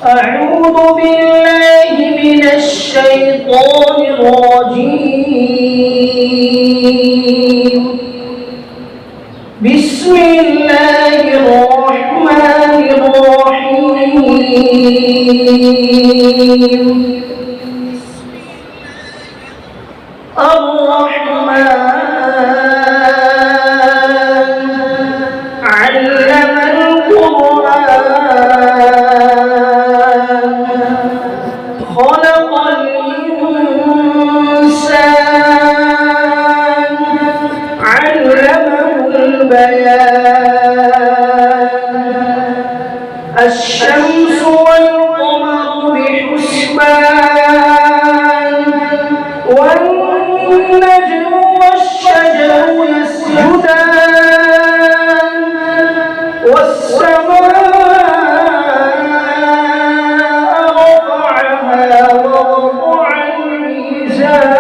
أعوذ بالله من الشيطان الرجيم. بسم الله الرحمن الرحيم. الرحمن علم القرآن خلق الإنسان علمه البيان. الشمس والقمر بحسبان والنجم والشجر يسجدان والسماء رفعها ووضع الميزان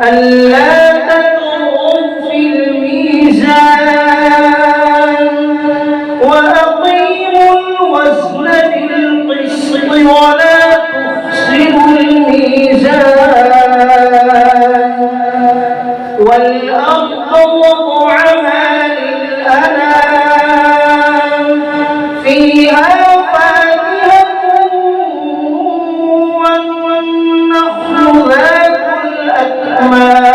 ألا تطغوا في الميزان وأقيموا الوزن بالقسط ولا تخسروا الميزان. والأرض وضعها للأنام فيها فاكهة والنخل ذات الأكمام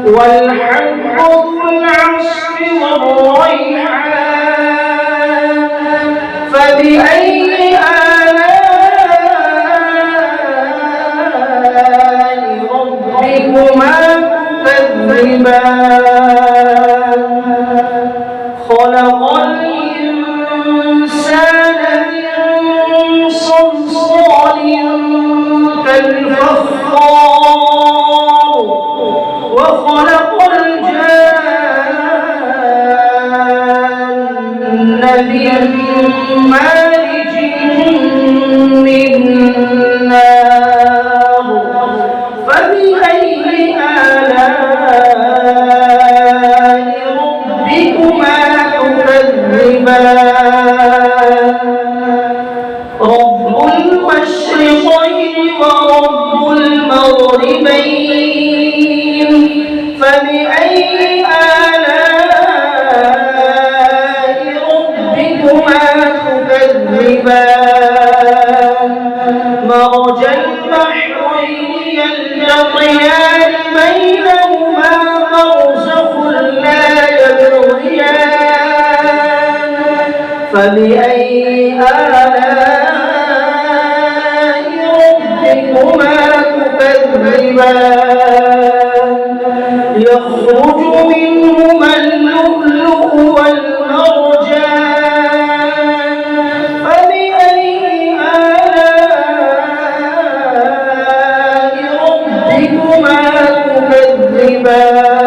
والحب ذو العصف والريحان. فبأي ربكما تكذبان. خلق الإنسان من صلصال كالفخار وخلق الجان من مارج من نار. فبأي آلاء ربكما تكذبان. رب المشرقين ورب المغربين. فبأي آلاء ربكما تكذبان. مرج البحرين يلتقيان بينهما برزخ لا يبغيان. فبأي آلاء ربكما تكذبان. يخرج منهما اللؤلؤ والمرجان. فبأي آلاء ربكما تكذبان.